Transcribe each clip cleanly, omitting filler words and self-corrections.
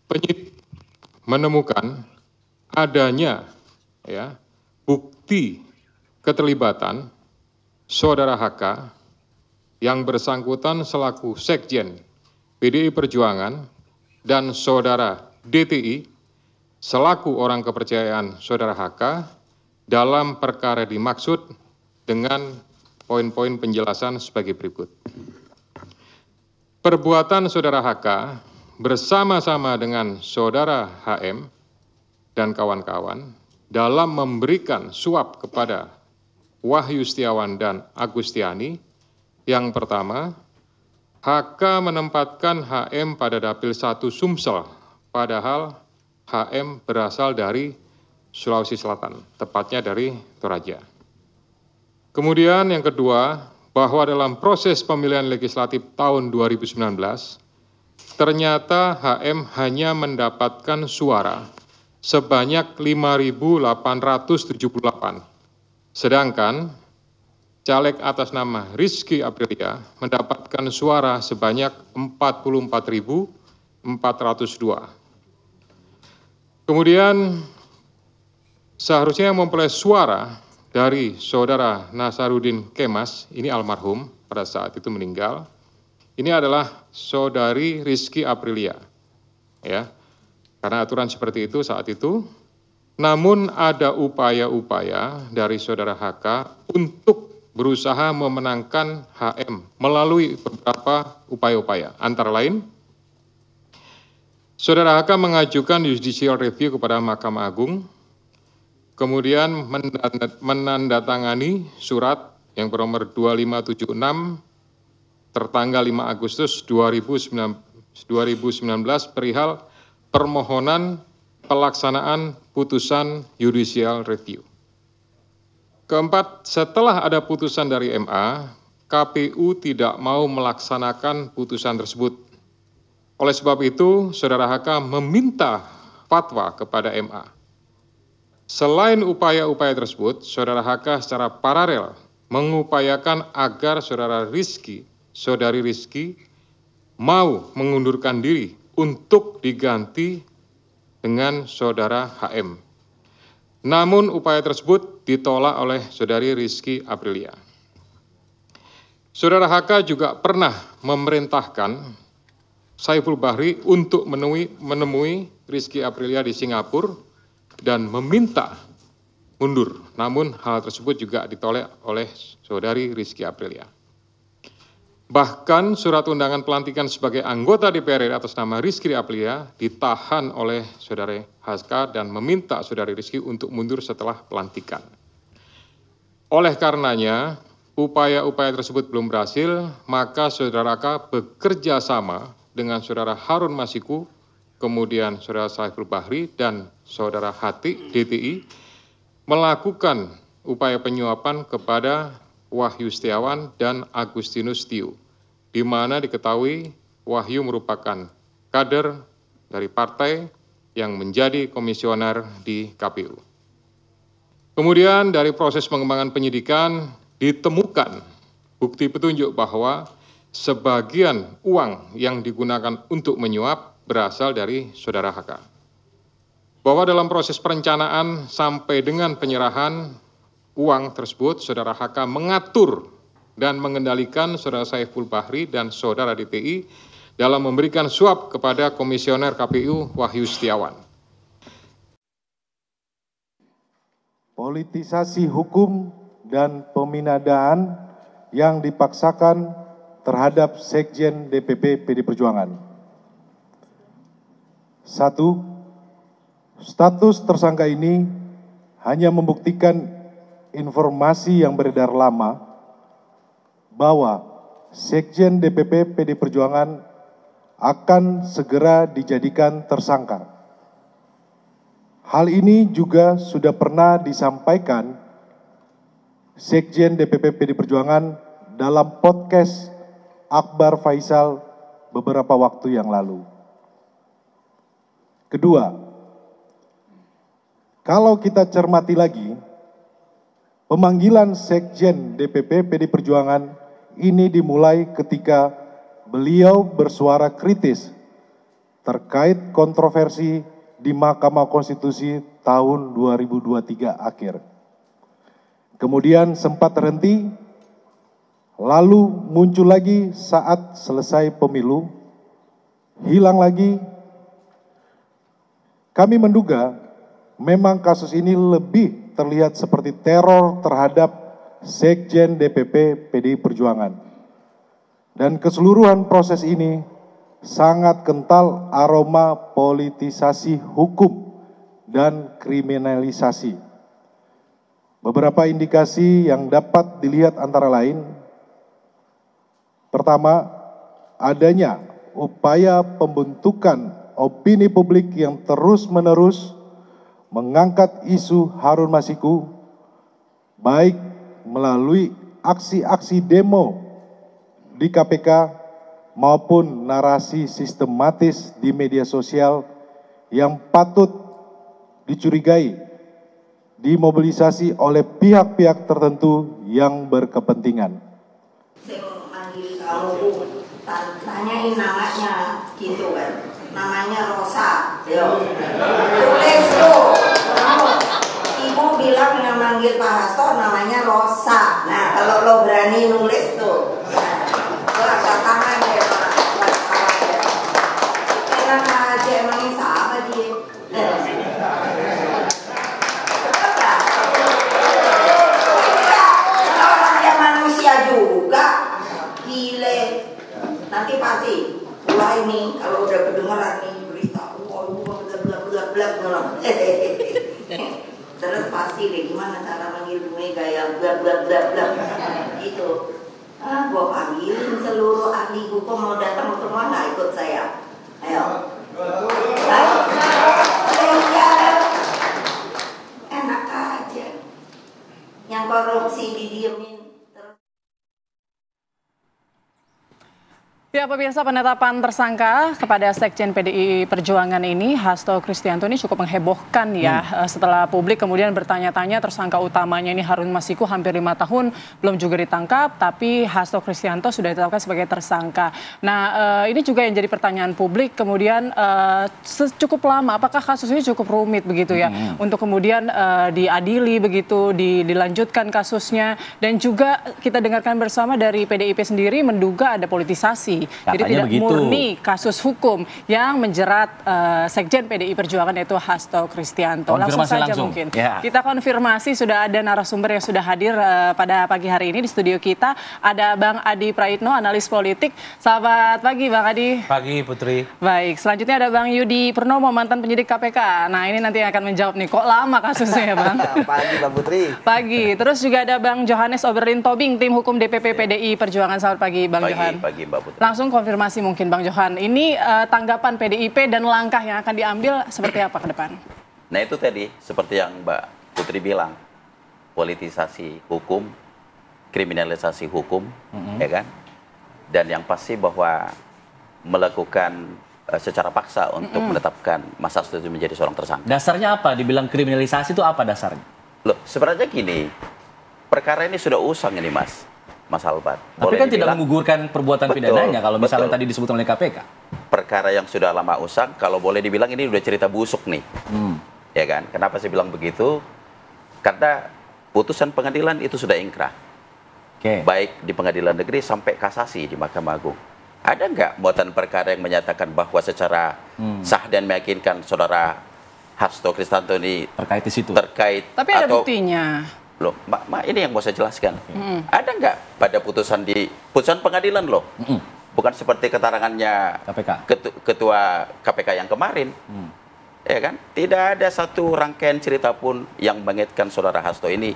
penyidik menemukan adanya bukti keterlibatan Saudara HK yang bersangkutan selaku Sekjen PDI Perjuangan dan Saudara DTI selaku orang kepercayaan Saudara HK dalam perkara dimaksud dengan poin-poin penjelasan sebagai berikut. Perbuatan Saudara HK bersama-sama dengan Saudara HM dan kawan-kawan dalam memberikan suap kepada Wahyu Setiawan dan Agustiani. Yang pertama, HK menempatkan HM pada Dapil 1 Sumsel, padahal HM berasal dari Sulawesi Selatan, tepatnya dari Toraja. Kemudian yang kedua, bahwa dalam proses pemilihan legislatif tahun 2019, ternyata HM hanya mendapatkan suara sebanyak 5.878. Sedangkan caleg atas nama Rizky Aprilia mendapatkan suara sebanyak 44.402. Kemudian seharusnya memperoleh suara dari Saudara Nasaruddin Kemas, ini almarhum pada saat itu meninggal. Ini adalah Saudari Rizky Aprilia, ya, karena aturan seperti itu saat itu. Namun ada upaya-upaya dari Saudara HK untuk berusaha memenangkan HM melalui beberapa upaya-upaya. Antara lain, Saudara HK mengajukan judicial review kepada Mahkamah Agung, kemudian menandatangani surat yang bernomor 2576 tertanggal 5 Agustus 2019 perihal permohonan pelaksanaan putusan judicial review. Keempat, setelah ada putusan dari MA, KPU tidak mau melaksanakan putusan tersebut. Oleh sebab itu, Saudara HK meminta fatwa kepada MA. Selain upaya-upaya tersebut, Saudara HK secara paralel mengupayakan agar Saudari Rizky mau mengundurkan diri untuk diganti dengan Saudara HM. Namun upaya tersebut ditolak oleh Saudari Rizky Aprilia. Saudara HK juga pernah memerintahkan Saiful Bahri untuk menemui Rizky Aprilia di Singapura dan meminta mundur. Namun hal tersebut juga ditolak oleh Saudari Rizky Aprilia. Bahkan surat undangan pelantikan sebagai anggota DPR atas nama Rizky Aprilia ditahan oleh Saudara HK dan meminta Saudari Rizky untuk mundur setelah pelantikan. Oleh karenanya, upaya-upaya tersebut belum berhasil, maka Saudara HK bekerja sama dengan Saudara Harun Masiku, kemudian Saudara Saiful Bahri dan Saudara Hati DTI melakukan upaya penyuapan kepada Wahyu Setiawan dan Agustinus Tio, di mana diketahui Wahyu merupakan kader dari partai yang menjadi komisioner di KPU. Kemudian dari proses pengembangan penyidikan ditemukan bukti petunjuk bahwa sebagian uang yang digunakan untuk menyuap berasal dari Saudara HK. Bahwa dalam proses perencanaan sampai dengan penyerahan uang tersebut, Saudara HK mengatur dan mengendalikan Saudara Saiful Bahri dan Saudara DTI dalam memberikan suap kepada Komisioner KPU Wahyu Setiawan. Politisasi hukum dan peminadahan yang dipaksakan terhadap Sekjen DPP PD Perjuangan. 1. Status tersangka ini hanya membuktikan informasi yang beredar lama bahwa Sekjen DPP PD Perjuangan akan segera dijadikan tersangka. Hal ini juga sudah pernah disampaikan Sekjen DPP PD Perjuangan dalam podcast Akbar Faisal beberapa waktu yang lalu. Kedua, kalau kita cermati lagi, pemanggilan Sekjen DPP PD Perjuangan ini dimulai ketika beliau bersuara kritis terkait kontroversi di Mahkamah Konstitusi tahun 2023 akhir. Kemudian sempat terhenti, lalu muncul lagi saat selesai pemilu, hilang lagi. Kami menduga memang kasus ini lebih terlihat seperti teror terhadap Sekjen DPP PDI Perjuangan. Dan keseluruhan proses ini sangat kental aroma politisasi hukum dan kriminalisasi. Beberapa indikasi yang dapat dilihat antara lain, pertama, adanya upaya pembentukan opini publik yang terus-menerus mengangkat isu Harun Masiku, baik melalui aksi-aksi demo di KPK maupun narasi sistematis di media sosial yang patut dicurigai dimobilisasi oleh pihak-pihak tertentu yang berkepentingan. Saya manggil kamu, tanyain namanya gitu kan, namanya Rosa. Yo, tulis tuh. Ibu bilang yang manggil Pak Hasto namanya Rosa. Nah, kalau lo berani nulis tuh, lo angkat tangan deh Pak. Enak aja emangnya siapa dia? Juga gile, nanti pasti mulai nih kalau udah kedengeran nih berita, terus pasti deh gimana cara manggil Bu Mega yang bla bla bla bla gitu. Gua panggilin seluruh ahli hukum mau datang semua nggak ikut saya, ayo. Enak aja, yang korupsi didiemin. Ya, pemirsa, penetapan tersangka kepada Sekjen PDI Perjuangan ini, Hasto Kristianto, ini cukup menghebohkan ya. Setelah publik kemudian bertanya-tanya tersangka utamanya ini Harun Masiku hampir 5 tahun belum juga ditangkap, tapi Hasto Kristianto sudah ditetapkan sebagai tersangka. Nah, ini juga yang jadi pertanyaan publik, kemudian cukup lama, apakah kasus ini cukup rumit begitu ya, untuk kemudian diadili begitu, dilanjutkan kasusnya, dan juga kita dengarkan bersama dari PDIP sendiri menduga ada politisasi. Jadi tidak begitu murni kasus hukum yang menjerat Sekjen PDI Perjuangan yaitu Hasto Kristianto. Langsung saja mungkin. Ya. Kita konfirmasi, sudah ada narasumber yang sudah hadir pada pagi hari ini di studio kita. Ada Bang Adi Praitno, analis politik. Selamat pagi Bang Adi. Pagi Putri. Baik, selanjutnya ada Bang Yudi Purnomo, mantan penyidik KPK. Nah, ini nanti yang akan menjawab nih, kok lama kasusnya ya Bang? Pagi Bang Putri. Pagi. Terus juga ada Bang Johannes Oberlin Tobing, tim hukum DPP PDI Perjuangan. Selamat pagi Bang Johan. Pagi Mbak Putri. Langsung konfirmasi mungkin Bang Johan, ini tanggapan PDIP dan langkah yang akan diambil seperti apa ke depan? Nah itu tadi, seperti yang Mbak Putri bilang, politisasi hukum, kriminalisasi hukum, ya kan? Dan yang pasti bahwa melakukan secara paksa untuk menetapkan Mas Hasto itu menjadi seorang tersangka. Dasarnya apa? Dibilang kriminalisasi itu apa dasarnya? Loh, sebenarnya gini, perkara ini sudah usang ini Mas Albat. Tapi kan tidak menggugurkan perbuatan pidananya kalau misalnya tadi disebut oleh KPK. Perkara yang sudah lama usang, kalau boleh dibilang ini udah cerita busuk nih. Ya kan? Kenapa saya bilang begitu? Karena putusan pengadilan itu sudah ingkrah. Baik di pengadilan negeri sampai kasasi di Mahkamah Agung. Ada nggak muatan perkara yang menyatakan bahwa secara sah dan meyakinkan saudara Hasto Kristianto ini terkait di situ? Terkait. Tapi ada buktinya. Loh, Mbak, ini yang mau saya jelaskan. Ada nggak pada putusan pengadilan loh? Bukan seperti keterangannya KPK. Ketua KPK yang kemarin. Ya kan? Tidak ada satu rangkaian cerita pun yang mengaitkan saudara Hasto ini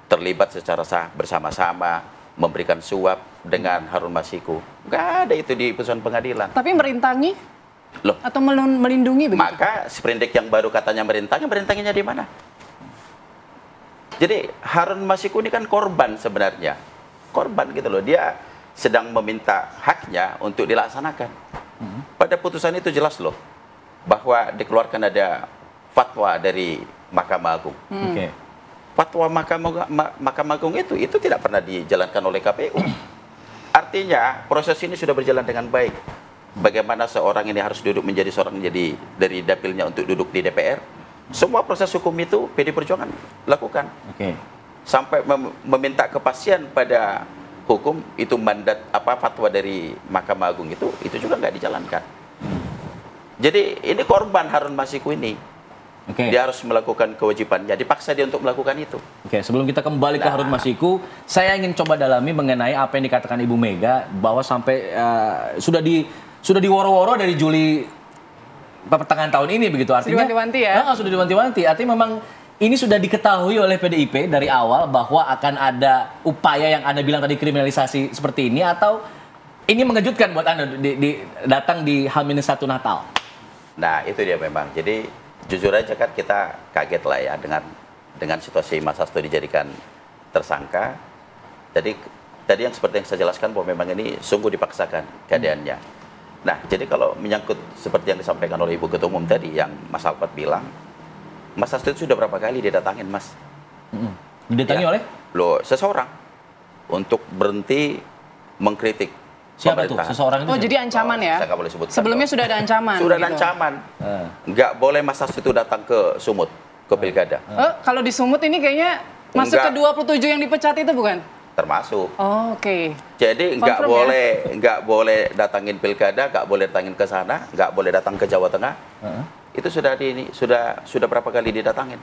terlibat secara sah bersama-sama memberikan suap dengan Harun Masiku. Nggak ada itu di putusan pengadilan. Tapi merintangi? Loh, atau melindungi begitu? Maka sprindik yang baru katanya merintanginya di mana? Jadi Harun Masiku ini kan korban sebenarnya. Korban gitu loh. Dia sedang meminta haknya untuk dilaksanakan. Pada putusan itu jelas loh. Bahwa dikeluarkan ada fatwa dari Mahkamah Agung. Fatwa Mahkamah Agung itu tidak pernah dijalankan oleh KPU. Artinya proses ini sudah berjalan dengan baik. bagaimana seorang ini harus duduk menjadi seorang jadi dari dapilnya untuk duduk di DPR. Semua proses hukum itu PD Perjuangan lakukan. Sampai meminta kepastian pada hukum, itu mandat fatwa dari Mahkamah Agung itu juga nggak dijalankan. Jadi ini korban Harun Masiku ini. Dia harus melakukan kewajibannya, dipaksa dia untuk melakukan itu. Sebelum kita kembali ke Harun Masiku, saya ingin coba dalami mengenai apa yang dikatakan Ibu Mega bahwa sampai sudah diworo-woro dari Juli pertengahan tahun ini begitu, artinya sudah diwanti ya? Sudah diwanti-wanti, artinya memang ini sudah diketahui oleh PDIP dari awal bahwa akan ada upaya yang Anda bilang tadi kriminalisasi seperti ini, atau ini mengejutkan buat Anda datang di H-1 Natal? Nah itu dia memang, jadi jujur aja kan kita kaget lah ya dengan situasi Mas Hasto dijadikan tersangka. Jadi tadi yang seperti yang saya jelaskan bahwa memang ini sungguh dipaksakan keadaannya. Nah, jadi kalau menyangkut seperti yang disampaikan oleh Ibu Ketua Umum tadi, yang Mas Alfat bilang, Mas Hasto itu sudah berapa kali didatangin, Mas? Didatangi oleh? Seseorang untuk berhenti mengkritik. Siapa tuh? Seseorang itu? Jadi ancaman ya? Saya nggak boleh sebutkan. Sebelumnya sudah ada ancaman? Sudah ada ancaman. Nggak boleh Mas Hasto itu datang ke Sumut, ke Pilkada. Kalau di Sumut ini kayaknya masuk ke 27 yang dipecat itu bukan? Termasuk. Jadi nggak boleh datangin Pilkada, nggak boleh datangin ke sana, nggak boleh datang ke Jawa Tengah. Itu sudah berapa kali didatangin.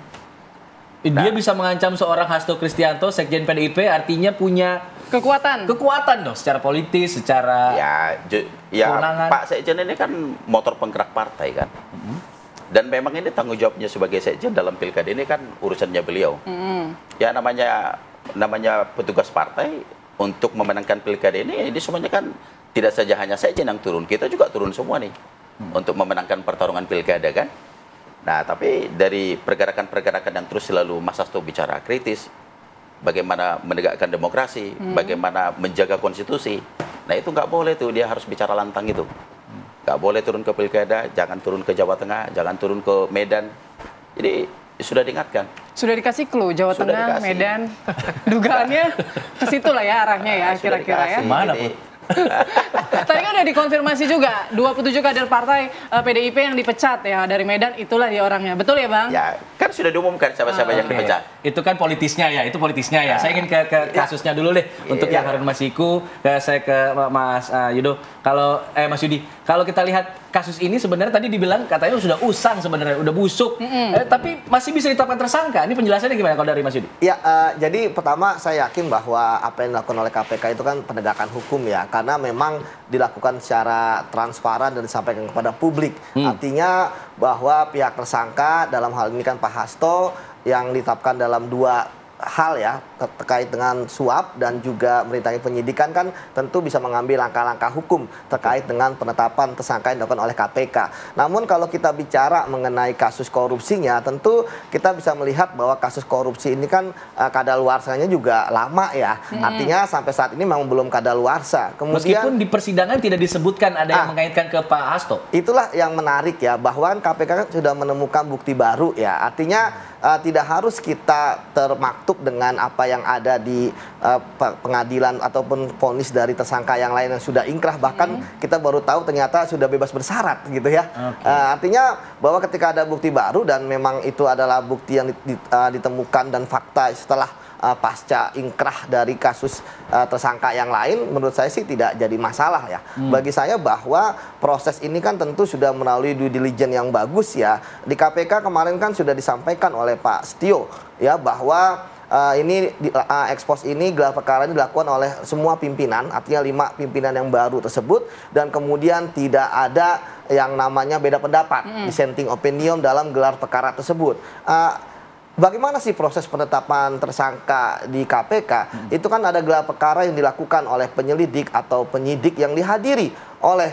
Dia bisa mengancam seorang Hasto Kristianto, Sekjen PDIP, artinya punya kekuatan dong secara politis, secara kewenangan. Pak Sekjen ini kan motor penggerak partai kan. Dan memang ini tanggung jawabnya sebagai Sekjen dalam Pilkada ini kan urusannya beliau. Ya namanya petugas partai untuk memenangkan Pilkada ini semuanya kan tidak saja hanya Sekjen yang turun, kita juga turun semua nih untuk memenangkan pertarungan Pilkada kan. Nah, tapi dari pergerakan-pergerakan yang terus selalu Mas Hasto bicara kritis, bagaimana menegakkan demokrasi, bagaimana menjaga konstitusi. Nah, itu nggak boleh tuh, dia harus bicara lantang itu. Nggak boleh turun ke Pilkada, jangan turun ke Jawa Tengah, jangan turun ke Medan. Jadi sudah diingatkan. Sudah dikasih clue, Jawa Tengah, Medan. Dugaannya ke situ lah ya arahnya ya, kira-kira ya. Mana pun. Tadi kan udah dikonfirmasi juga 27 kader partai PDIP yang dipecat ya dari Medan, itulah dia orangnya. Betul ya, Bang? Ya, kan sudah diumumkan siapa-siapa yang dipecat. Itu kan politisnya ya, Saya ingin ke kasusnya dulu deh untuk yang Harun Masiku. Saya ke Mas Yudo. Mas Yudi, kalau kita lihat kasus ini sebenarnya tadi dibilang katanya sudah usang sebenarnya, udah busuk. Tapi masih bisa ditetapkan tersangka. Ini penjelasannya gimana kalau dari Mas Yudi? Ya, jadi pertama saya yakin bahwa apa yang dilakukan oleh KPK itu kan penegakan hukum ya, karena memang dilakukan secara transparan dan disampaikan kepada publik. Artinya bahwa pihak tersangka dalam hal ini kan Pak Hasto yang ditetapkan dalam dua hal ya, terkait dengan suap dan juga merintangi penyidikan, kan tentu bisa mengambil langkah-langkah hukum terkait dengan penetapan tersangka yang dilakukan oleh KPK. Namun kalau kita bicara mengenai kasus korupsinya, tentu kita bisa melihat bahwa kasus korupsi ini kan kadaluarsanya juga lama ya. Artinya sampai saat ini memang belum kadaluarsa. Kemudian meskipun di persidangan tidak disebutkan ada yang mengaitkan ke Pak Hasto. Itulah yang menarik ya, bahwa KPK kan sudah menemukan bukti baru ya. Artinya tidak harus kita termaktub dengan apa yang ada di pengadilan ataupun vonis dari tersangka yang lain yang sudah ingkrah. Bahkan kita baru tahu ternyata sudah bebas bersyarat gitu ya. Artinya bahwa ketika ada bukti baru dan memang itu adalah bukti yang ditemukan dan fakta setelah pasca ingkrah dari kasus tersangka yang lain, menurut saya sih tidak jadi masalah ya. Bagi saya bahwa proses ini kan tentu sudah melalui due diligence yang bagus ya. Di KPK kemarin kan sudah disampaikan oleh Pak Setio ya, bahwa ekspos ini, gelar perkara ini dilakukan oleh semua pimpinan, artinya 5 pimpinan yang baru tersebut, dan kemudian tidak ada yang namanya beda pendapat, dissenting opinion dalam gelar perkara tersebut. Bagaimana sih proses penetapan tersangka di KPK? Itu kan ada gelar perkara yang dilakukan oleh penyelidik atau penyidik yang dihadiri oleh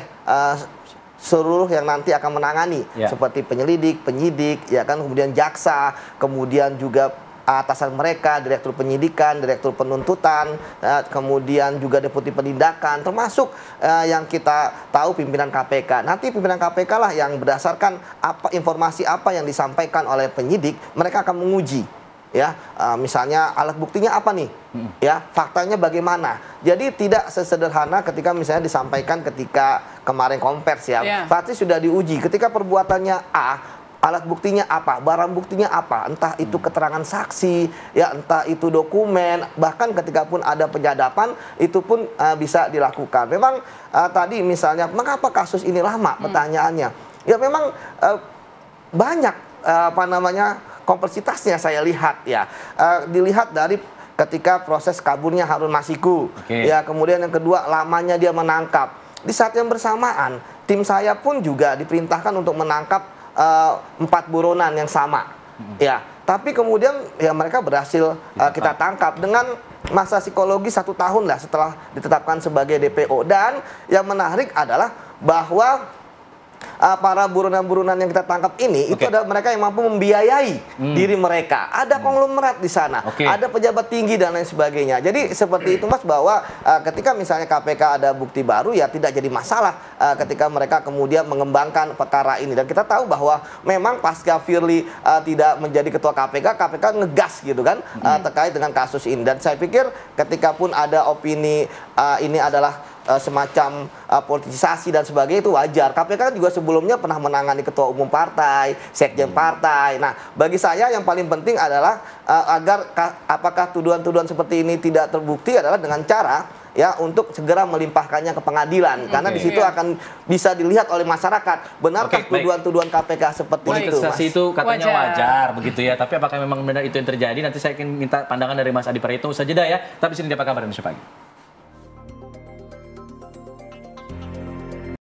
seluruh yang nanti akan menangani, seperti penyelidik, penyidik, ya kan, kemudian jaksa, kemudian juga atasan mereka, direktur penyidikan, direktur penuntutan, kemudian juga deputi penindakan, termasuk yang kita tahu pimpinan KPK. Nanti pimpinan KPK lah yang berdasarkan informasi apa yang disampaikan oleh penyidik, mereka akan menguji ya misalnya alat buktinya apa nih, ya faktanya bagaimana. Jadi tidak sesederhana ketika misalnya disampaikan ketika kemarin konversi ya, pasti sudah diuji. Ketika perbuatannya A, alat buktinya apa, barang buktinya apa, entah itu keterangan saksi, ya entah itu dokumen, bahkan ketika pun ada penyadapan itu pun bisa dilakukan. Memang tadi misalnya mengapa kasus ini lama, pertanyaannya, ya memang banyak kompleksitasnya saya lihat ya, dilihat dari ketika proses kaburnya Harun Masiku, ya kemudian yang kedua lamanya dia menangkap. Di saat yang bersamaan tim saya pun juga diperintahkan untuk menangkap 4 buronan yang sama, ya. Tapi kemudian ya mereka berhasil kita tangkap dengan masa psikologi 1 tahun lah setelah ditetapkan sebagai DPO. Dan yang menarik adalah bahwa para buronan-buronan yang kita tangkap ini itu adalah mereka yang mampu membiayai diri mereka. Ada konglomerat di sana, ada pejabat tinggi dan lain sebagainya. Jadi seperti itu Mas, bahwa ketika misalnya KPK ada bukti baru ya tidak jadi masalah ketika mereka kemudian mengembangkan perkara ini. Dan kita tahu bahwa memang pasca Firly tidak menjadi ketua KPK, KPK ngegas gitu kan terkait dengan kasus ini. Dan saya pikir ketika pun ada opini ini adalah semacam politisasi dan sebagainya, itu wajar. KPK juga sebelumnya pernah menangani ketua umum partai, sekjen partai. Nah, bagi saya yang paling penting adalah agar apakah tuduhan-tuduhan seperti ini tidak terbukti adalah dengan cara ya untuk segera melimpahkannya ke pengadilan, karena di situ akan bisa dilihat oleh masyarakat benarkah tuduhan-tuduhan KPK seperti itu. Politisasi itu katanya wajar begitu ya, tapi apakah memang benar itu yang terjadi? Nanti saya ingin minta pandangan dari Mas Adi Praetno. Usai jeda ya. Tapi sini apa kabar Indonesia Pagi.